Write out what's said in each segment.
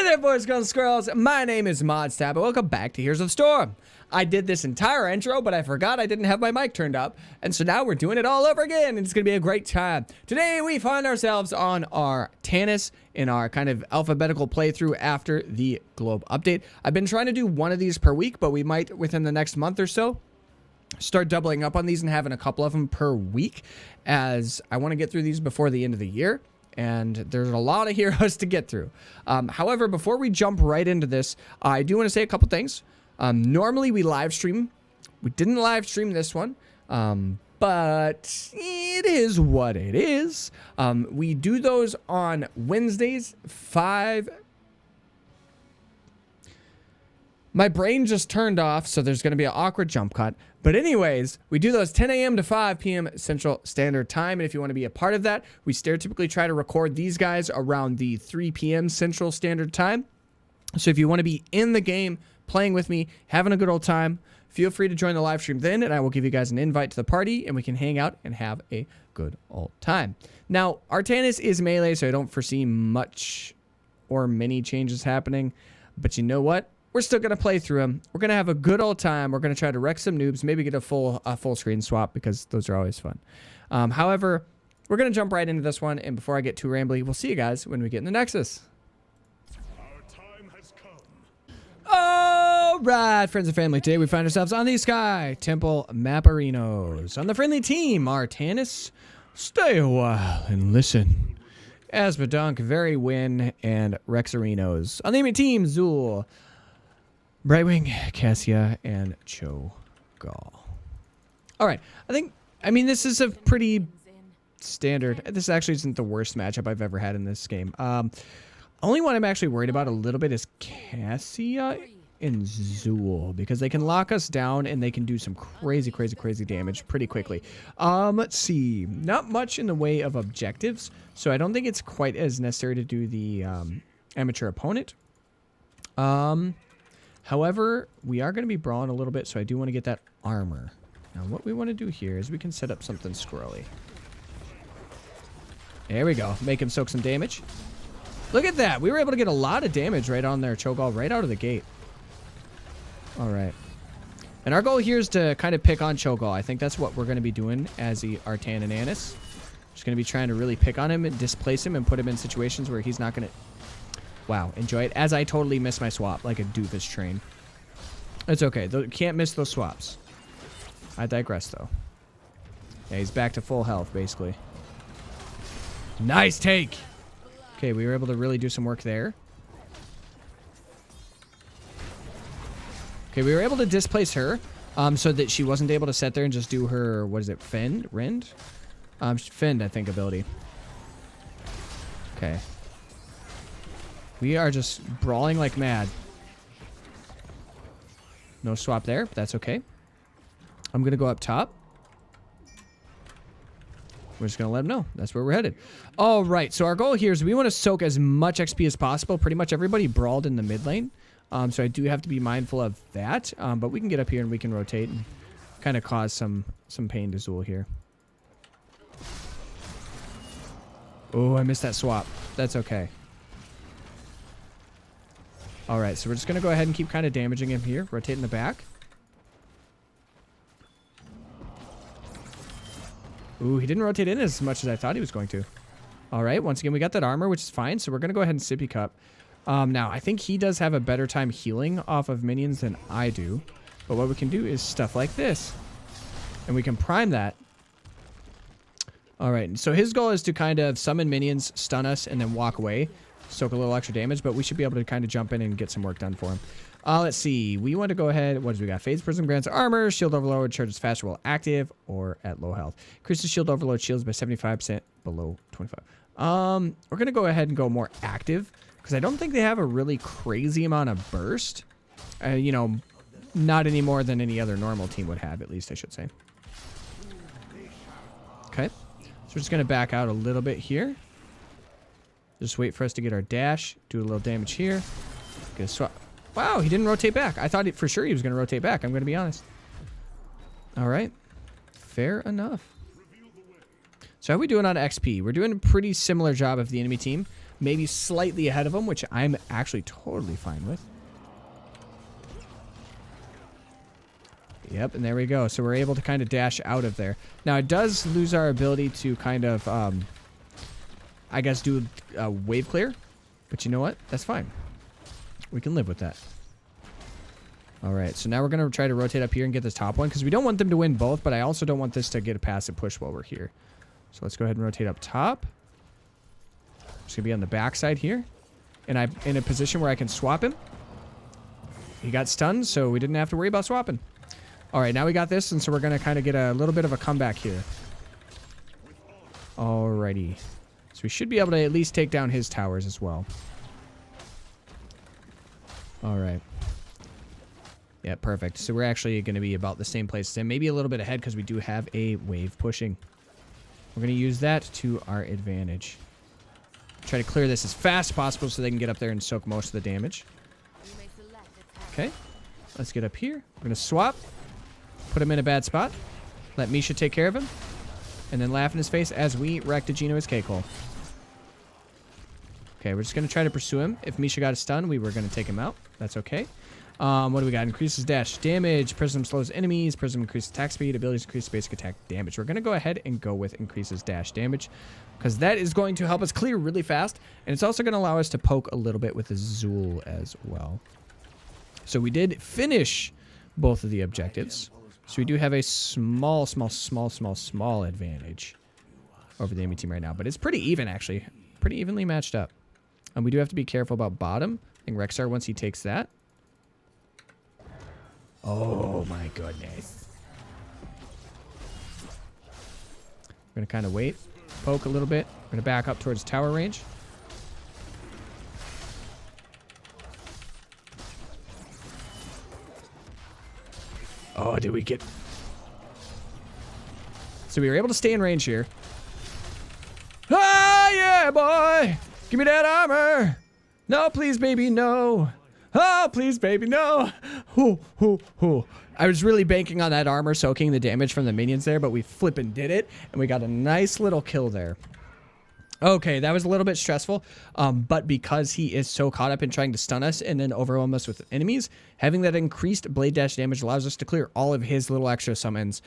there, boys, girls, and squirrels. My name is Modstab, and welcome back to Heroes of the Storm. I did this entire intro, but I forgot I didn't have my mic turned up, and so now we're doing it all over again, and it's going to be a great time. Today, we find ourselves on our Artanis in our kind of alphabetical playthrough after the globe update. I've been trying to do one of these per week, but we might, within the next month or so, start doubling up on these and having a couple of them per week, as I want to get through these before the end of the year. And there's a lot of heroes to get through. However, before we jump right into this, I do want to say a couple things. Normally we live stream. We didn't live stream this one, but it is what it is. We do those on Wednesdays, 5. My brain just turned off, so there's going to be an awkward jump cut. But anyways, we do those 10 a.m. to 5 p.m. Central Standard Time. And if you want to be a part of that, we stereotypically try to record these guys around the 3 p.m. Central Standard Time. So if you want to be in the game, playing with me, having a good old time, feel free to join the live stream then, and I will give you guys an invite to the party, and we can hang out and have a good old time. Now, Artanis is melee, so I don't foresee much or many changes happening. But you know what? We're still going to play through them. We're going to have a good old time. We're going to try to wreck some noobs, maybe get a full screen swap, because those are always fun. However, we're going to jump right into this one, and before I get too rambly, we'll see you guys when we get in the Nexus. Our time has come. All right, friends and family, today we find ourselves on the Sky Temple Maparinos. On the friendly team, Artanis, stay a while and listen. Asmodunk, Very Win, and Rexarinos. On the enemy team, Zul, Brightwing, Cassia, and Cho Gall. All right, I mean, this is a pretty standard. This actually isn't the worst matchup I've ever had in this game. Only one I'm actually worried about a little bit is Cassia and Zul, because they can lock us down and they can do some crazy damage pretty quickly. Let's see. Not much in the way of objectives, so I don't think it's quite as necessary to do the amateur opponent. However, we are going to be brawling a little bit, so I do want to get that armor. Now, what we want to do here is we can set up something squirrely. There we go. Make him soak some damage. Look at that. We were able to get a lot of damage right on there, Cho'Gall, right out of the gate. All right. And our goal here is to kind of pick on Cho'Gall. I think that's what we're going to be doing as the Artan and Anis. Just going to be trying to really pick on him and displace him and put him in situations where he's not going to... Wow, enjoy it. As I totally missed my swap like a doofus train. It's okay. Can't miss those swaps. I digress, though. Yeah, he's back to full health, basically. Nice take! Okay, we were able to really do some work there. Okay, we were able to displace her so that she wasn't able to sit there and just do her, what is it, Fend? Fend, I think, ability. Okay. We are just brawling like mad. No swap there, but that's okay. I'm going to go up top. We're just going to let them know. That's where we're headed. All right, so our goal here is we want to soak as much XP as possible. Pretty much everybody brawled in the mid lane. So I do have to be mindful of that. But we can get up here and we can rotate and kind of cause some pain to Zul here. Oh, I missed that swap. That's okay. All right, so we're just going to go ahead and keep kind of damaging him here. Rotate in the back. Ooh, he didn't rotate in as much as I thought he was going to. All right, once again, we got that armor, which is fine. So we're going to go ahead and Sippy Cup. Now, I think he does have a better time healing off of minions than I do. But what we can do is stuff like this. And we can prime that. All right, so his goal is to kind of summon minions, stun us, and then walk away. Soak a little extra damage, but we should be able to kind of jump in and get some work done for him. Let's see. We want to go ahead. What do we got? Phase Prism grants armor. Shield Overload charges faster while active or at low health. Increases Shield Overload shields by 75% below 25. We're going to go ahead and go more active because I don't think they have a really crazy amount of burst. You know, not any more than any other normal team would have, at least I should say. Okay. So we're just going to back out a little bit here. Just wait for us to get our dash. Do a little damage here. Get a swap. Wow, he didn't rotate back. I thought for sure he was going to rotate back. I'm going to be honest. All right. Fair enough. So how are we doing on XP? We're doing a pretty similar job of the enemy team. maybe slightly ahead of him, which I'm actually totally fine with. Yep, and there we go. So we're able to kind of dash out of there. Now, it does lose our ability to kind of, I guess, do a wave clear. But you know what? That's fine. We can live with that. All right, so now we're going to try to rotate up here and get this top one, because we don't want them to win both, but I also don't want this to get a passive push while we're here. So let's go ahead and rotate up top. Just going to be on the back side here. And I'm in a position where I can swap him. He got stunned, so we didn't have to worry about swapping. All right, now we got this, and so we're going to kind of get a little bit of a comeback here. Alrighty. So we should be able to at least take down his towers as well. All right. Yeah, perfect. So we're actually going to be about the same place as him. Maybe a little bit ahead because we do have a wave pushing. We're going to use that to our advantage. Try to clear this as fast as possible so they can get up there and soak most of the damage. Okay. Let's get up here. We're going to swap. Put him in a bad spot. Let Misha take care of him. And then laugh in his face as we wrecked a Geno his cake hole. Okay, we're just going to try to pursue him. If Misha got a stun, we were going to take him out. That's okay. What do we got? Increases dash damage. Prism slows enemies. Prism increases attack speed. Abilities increase basic attack damage. We're going to go ahead and go with increases dash damage, because that is going to help us clear really fast. And it's also going to allow us to poke a little bit with Azul as well. So we did finish both of the objectives. So we do have a small advantage over the enemy team right now. But it's pretty even, actually. Pretty evenly matched up. And we do have to be careful about bottom. I think Rexar, once he takes that. Oh, my goodness. We're going to kind of wait. Poke a little bit. We're going to back up towards tower range. Oh, did we get... So we were able to stay in range here. Ah, yeah, boy! Give me that armor! No, please, baby, no! Oh, please, baby, no! Hoo, hoo, hoo. I was really banking on that armor soaking the damage from the minions there, but we flippin' did it, and we got a nice little kill there. Okay, that was a little bit stressful, but because he is so caught up in trying to stun us and then overwhelm us with enemies, having that increased blade dash damage allows us to clear all of his little extra summons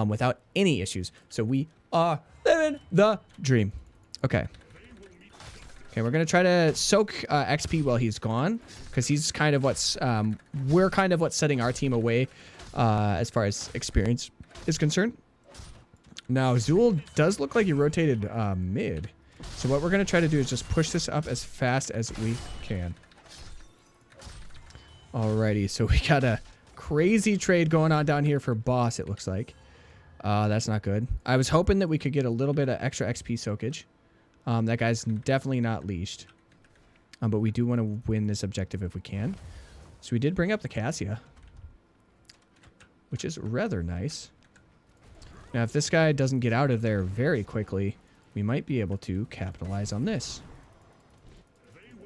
without any issues. So we are living the dream. Okay. Okay, we're going to try to soak XP while he's gone, because he's kind of what's, we're kind of what's setting our team away as far as experience is concerned. Now, Zool does look like he rotated mid. So what we're going to try to do is just push this up as fast as we can. Alrighty, so we got a crazy trade going on down here for boss, it looks like. That's not good. I was hoping that we could get a little bit of extra XP soakage. That guy's definitely not leashed. But we do want to win this objective if we can. So we did bring up the Cassia, which is rather nice. Now, if this guy doesn't get out of there very quickly, we might be able to capitalize on this.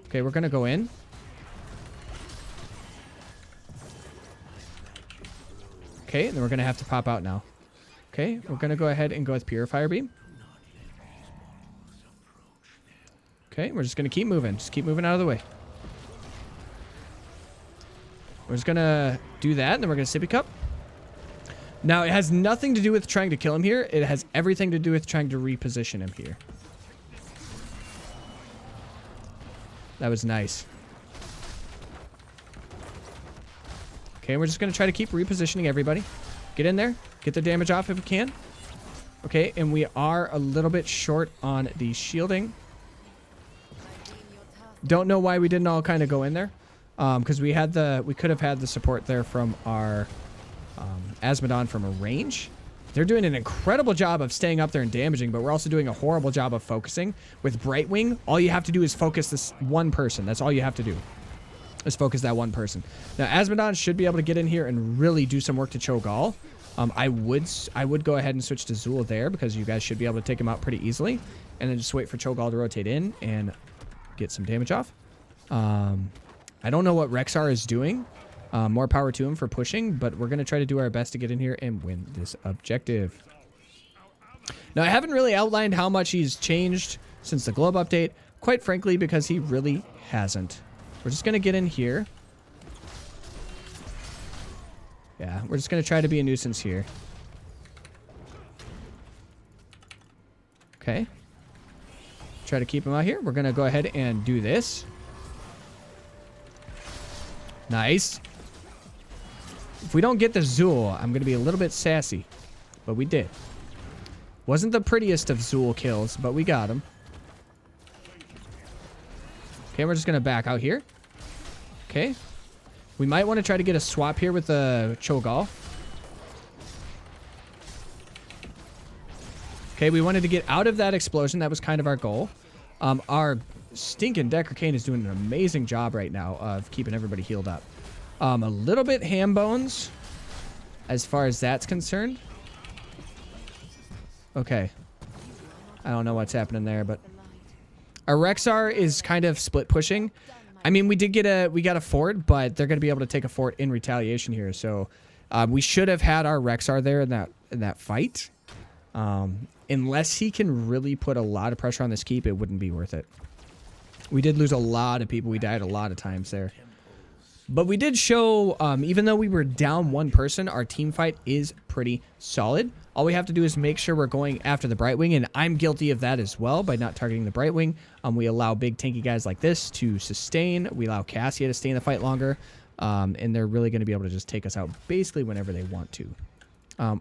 Okay, we're going to go in. Okay, and then we're going to have to pop out now. Okay, we're going to go ahead and go with Purifier Beam. Okay, we're just going to keep moving. Just keep moving out of the way. We're just going to do that, and then we're going to Sippy Cup. Now, it has nothing to do with trying to kill him here. It has everything to do with trying to reposition him here. That was nice. Okay, we're just going to try to keep repositioning everybody. Get in there. Get the damage off if we can. Okay, and we are a little bit short on the shielding. Don't know why we didn't all kind of go in there. Because we could have had the support there from our... Asmodon from a range. They're doing an incredible job of staying up there and damaging, but we're also doing a horrible job of focusing. With Brightwing, all you have to do is focus this one person. That's all you have to do. Is focus that one person. Now, Asmodon should be able to get in here and really do some work to Cho'Gall. I would go ahead and switch to Zool there, because you guys should be able to take him out pretty easily. And then just wait for Cho'Gall to rotate in and get some damage off. I don't know what Rexar is doing. More power to him for pushing, but we're going to try to do our best to get in here and win this objective. Now, I haven't really outlined how much he's changed since the globe update. quite frankly, because he really hasn't. We're just going to get in here. Yeah, we're just going to try to be a nuisance here. Okay. Try to keep him out here. We're going to go ahead and do this. Nice. If we don't get the Zool, I'm going to be a little bit sassy. But we did. Wasn't the prettiest of Zool kills, but we got him. Okay, we're just going to back out here. Okay. We might want to try to get a swap here with the Cho'Gall. Okay, we wanted to get out of that explosion. That was kind of our goal. Our stinking Decker Cane is doing an amazing job right now of keeping everybody healed up. A little bit ham bones as far as that's concerned. Okay. I don't know what's happening there, but our Rexar is kind of split pushing. I mean, we got a fort, but they're going to be able to take a fort in retaliation here. So we should have had our Rexar there in that fight. Unless he can really put a lot of pressure on this keep, it wouldn't be worth it. We did lose a lot of people. We died a lot of times there. But we did show, even though we were down one person, our team fight is pretty solid. All we have to do is make sure we're going after the Brightwing, and I'm guilty of that as well by not targeting the Brightwing. We allow big tanky guys like this to sustain. We allow Cassia to stay in the fight longer, and they're really going to be able to just take us out basically whenever they want to.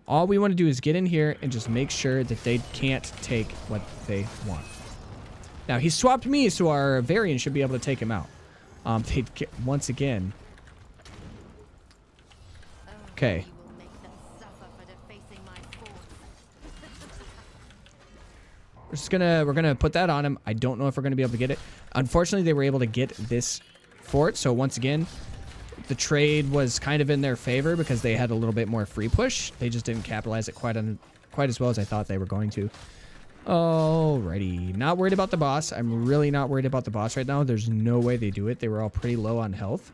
All we want to do is get in here and just make sure that they can't take what they want. Now, he swapped me, so our Varian should be able to take him out. Once again. Okay. We're gonna put that on him. I don't know if we're gonna be able to get it. Unfortunately, they were able to get this fort. So once again, the trade was kind of in their favor because they had a little bit more free push. They just didn't capitalize it quite as well as I thought they were going to. Alrighty. Not worried about the boss. I'm really not worried about the boss right now. There's no way they do it. They were all pretty low on health.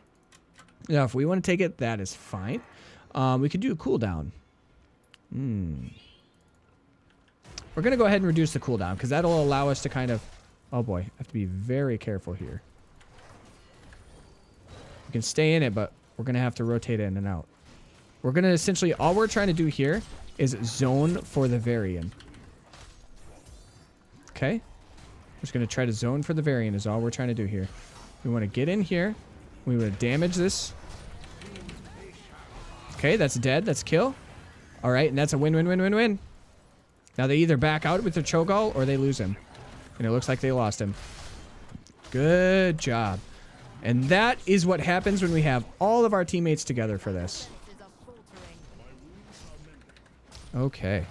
Now, if we want to take it, that is fine. We could do a cooldown. We're going to go ahead and reduce the cooldown because that'll allow us to kind of... Oh boy, I have to be very careful here. We can stay in it, but we're going to have to rotate in and out. We're going to essentially... All we're trying to do here is zone for the Varian. Okay. We're just going to try to zone for the Varian is all we're trying to do here. We want to get in here. We want to damage this. Okay, that's dead. That's kill. All right, and that's a win. Now they either back out with their Cho'Gall or they lose him. And it looks like they lost him. Good job. And that is what happens when we have all of our teammates together for this. Okay.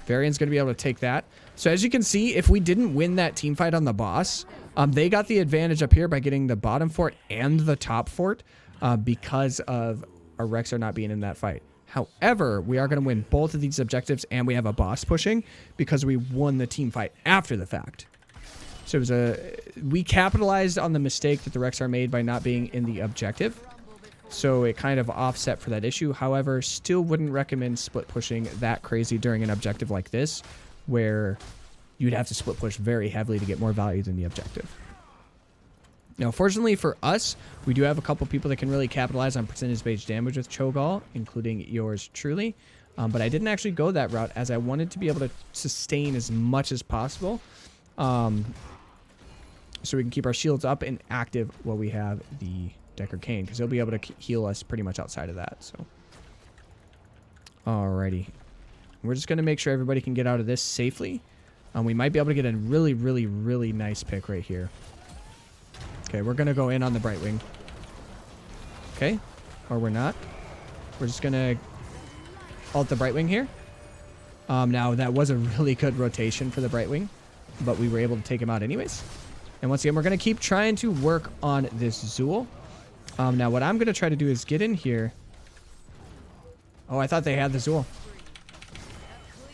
Varian's going to be able to take that. So as you can see, if we didn't win that team fight on the boss, they got the advantage up here by getting the bottom fort and the top fort because of our Rexar not being in that fight. However, we are going to win both of these objectives and we have a boss pushing because we won the team fight after the fact. So it was we capitalized on the mistake that the Rexar made by not being in the objective. So it kind of offset for that issue. However, still wouldn't recommend split pushing that crazy during an objective like this, where you'd have to split push very heavily to get more value than the objective. Now, fortunately for us, we do have a couple people that can really capitalize on percentage-based damage with Cho'Gall, including yours truly. But I didn't actually go that route as I wanted to be able to sustain as much as possible. So we can keep our shields up and active while we have the Decker Cane, because he'll be able to heal us pretty much outside of that. So, alrighty. We're just going to make sure everybody can get out of this safely. We might be able to get a really nice pick right here. Okay, we're going to go in on the Brightwing. Okay, or we're not. We're just going to ult the Brightwing here. Now, that was a really good rotation for the Brightwing, but we were able to take him out anyways. And once again, we're going to keep trying to work on this Zool. Now, what I'm going to try to do is get in here. Oh, I thought they had the Zool.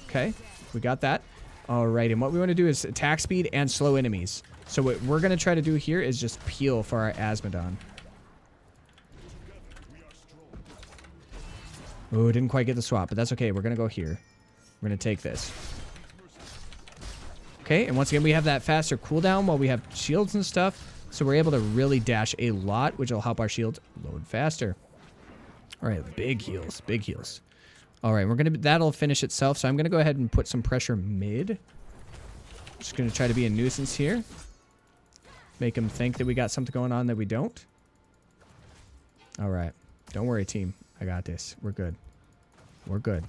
Okay, we got that. All right, and what we want to do is attack speed and slow enemies. So what we're going to try to do here is just peel for our Asmodon. Oh, didn't quite get the swap, but that's okay. We're going to go here. We're going to take this. Okay, and once again, we have that faster cooldown while we have shields and stuff. So we're able to really dash a lot, which will help our shield load faster. All right, big heals, big heals. All right, that'll finish itself. So I'm gonna go ahead and put some pressure mid. Just gonna try to be a nuisance here. Make them think that we got something going on that we don't. All right, don't worry, team. I got this. We're good. We're good.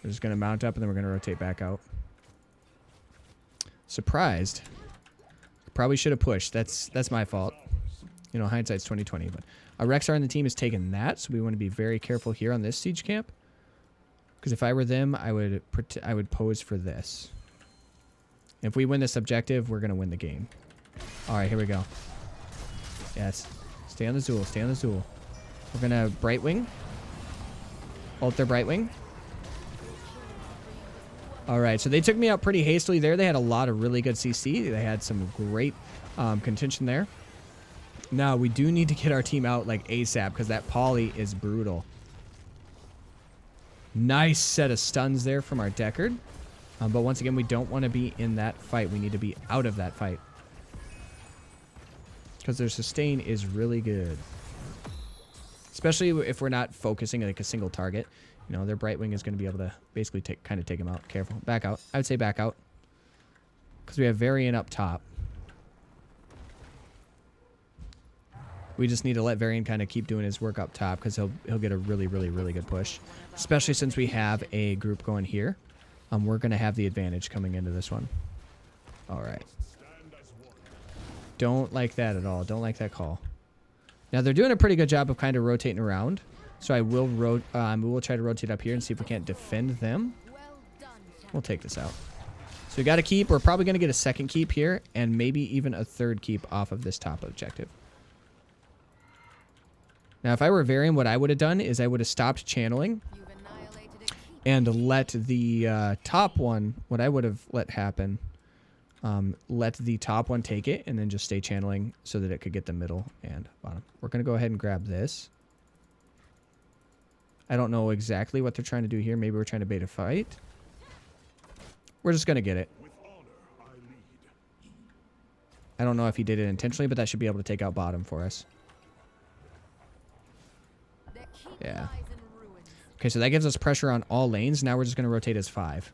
We're just gonna mount up and then we're gonna rotate back out. Surprised. Probably should have pushed. That's my fault. You know, hindsight's 20/20. But Rexar on the team has taken that, so we want to be very careful here on this siege camp. Because if I were them, I would pose for this. If we win this objective, we're gonna win the game. All right, here we go. Yes, stay on the Zool. Stay on the Zool. We're gonna Brightwing. Ult their Brightwing. All right, so they took me out pretty hastily there. They had a lot of really good CC. They had some great contention there. Now, we do need to get our team out like ASAP because that poly is brutal. Nice set of stuns there from our Deckard. But once again, we don't want to be in that fight. We need to be out of that fight. Because their sustain is really good. Especially if we're not focusing like a single target. You know, their Brightwing is going to be able to basically kind of take him out. Careful. Back out. I would say back out. Because we have Varian up top. We just need to let Varian kind of keep doing his work up top because he'll get a really, really, really good push. Especially since we have a group going here. We're going to have the advantage coming into this one. All right. Don't like that at all. Don't like that call. Now, they're doing a pretty good job of kind of rotating around. So I will we'll try to rotate up here and see if we can't defend them. We'll take this out. So we got a keep. We're probably going to get a second keep here and maybe even a third keep off of this top objective. Now, if I were Varian, what I would have done is I would have stopped channeling and let the top one, what I would have let happen, let the top one take it and then just stay channeling so that it could get the middle and bottom. We're going to go ahead and grab this. I don't know exactly what they're trying to do here. Maybe we're trying to bait a fight. We're just going to get it. I don't know if he did it intentionally, but that should be able to take out bottom for us. Yeah. Okay, so that gives us pressure on all lanes. Now we're just going to rotate as 5.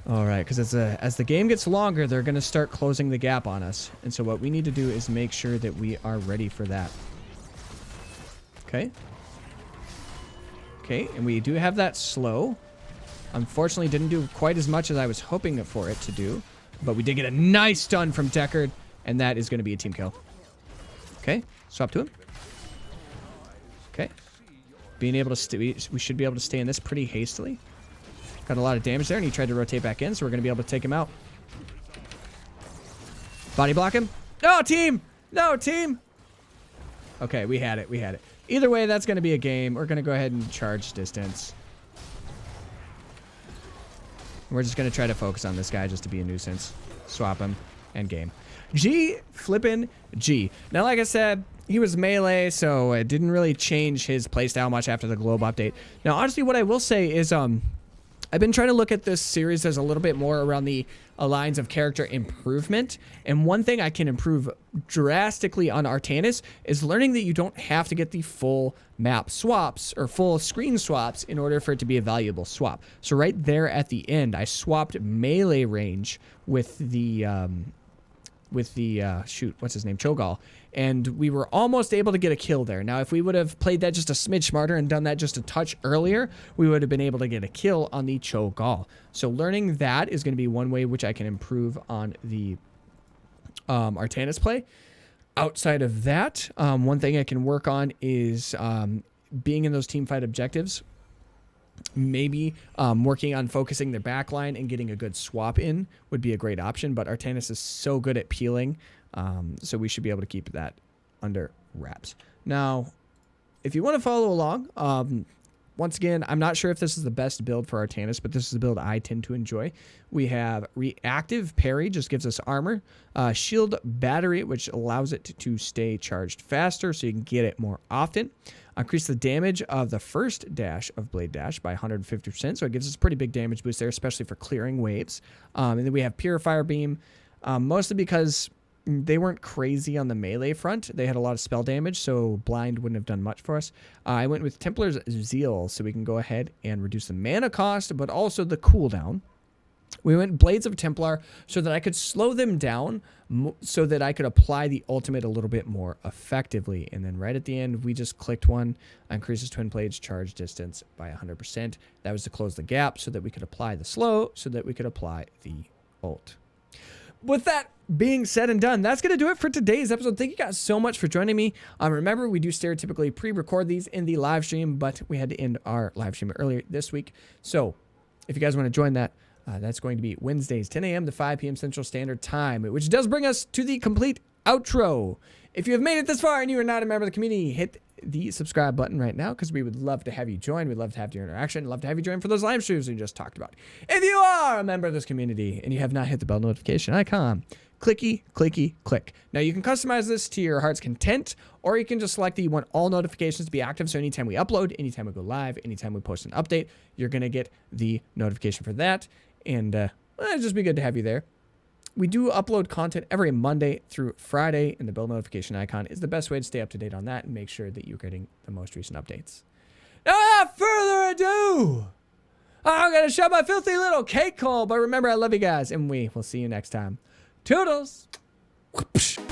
All right, because as the game gets longer, they're going to start closing the gap on us. And so what we need to do is make sure that we are ready for that. Okay. Okay, and we do have that slow. Unfortunately, didn't do quite as much as I was hoping for it to do. But we did get a nice stun from Deckard, and that is going to be a team kill. Okay, swap to him. Okay. Being able to we should be able to stay in this pretty hastily. Got a lot of damage there, and he tried to rotate back in, so we're going to be able to take him out. Body block him. No, team! No, team! Okay, we had it. We had it. Either way, that's going to be a game. We're going to go ahead and charge distance. We're just going to try to focus on this guy just to be a nuisance. Swap him, and game. G flippin' G. Now, like I said, he was melee, so it didn't really change his playstyle much after the globe update. Now, honestly, what I will say is, I've been trying to look at this series as a little bit more around the lines of character improvement. And one thing I can improve drastically on Artanis is learning that you don't have to get the full map swaps or full screen swaps in order for it to be a valuable swap. So right there at the end, I swapped melee range with the shoot, what's his name? Cho'Gall. And we were almost able to get a kill there. Now, if we would have played that just a smidge smarter and done that just a touch earlier, we would have been able to get a kill on the Cho'Gall. So learning that is going to be one way which I can improve on the Artanis play. Outside of that, one thing I can work on is being in those team fight objectives. Maybe working on focusing their backline and getting a good swap in would be a great option, but Artanis is so good at peeling, so we should be able to keep that under wraps. Now, if you want to follow along, once again, I'm not sure if this is the best build for Artanis, but this is a build I tend to enjoy. We have reactive parry, just gives us armor. Shield battery, which allows it to stay charged faster so you can get it more often. Increase the damage of the first dash of Blade Dash by 150%, so it gives us a pretty big damage boost there, especially for clearing waves. And then we have Purifier Beam, mostly because they weren't crazy on the melee front. They had a lot of spell damage, so blind wouldn't have done much for us. I went with Templar's Zeal, so we can go ahead and reduce the mana cost, but also the cooldown. We went Blades of Templar so that I could slow them down so that I could apply the ultimate a little bit more effectively. And then right at the end, we just clicked one, increases Twin Blades charge distance by 100%. That was to close the gap so that we could apply the slow, so that we could apply the ult. With that being said and done, that's going to do it for today's episode. Thank you guys so much for joining me. Remember, we do stereotypically pre-record these in the live stream, but we had to end our live stream earlier this week. So if you guys want to join that, that's going to be Wednesdays, 10 a.m. to 5 p.m. Central Standard Time, which does bring us to the complete outro. If you have made it this far and you are not a member of the community, hit the subscribe button right now, because we would love to have you join. We'd love to have your interaction. Love to have you join for those live streams we just talked about. If you are a member of this community and you have not hit the bell notification icon, clicky, clicky, click. Now you can customize this to your heart's content, or you can just select that you want all notifications to be active. So anytime we upload, anytime we go live, anytime we post an update, you're going to get the notification for that. And it'd just be good to have you there. We do upload content every Monday through Friday, and the bell notification icon is the best way to stay up to date on that and make sure that you're getting the most recent updates. Now, without further ado, I'm going to shove my filthy little cake hole. But remember, I love you guys, and we will see you next time. Toodles! Whoopsh.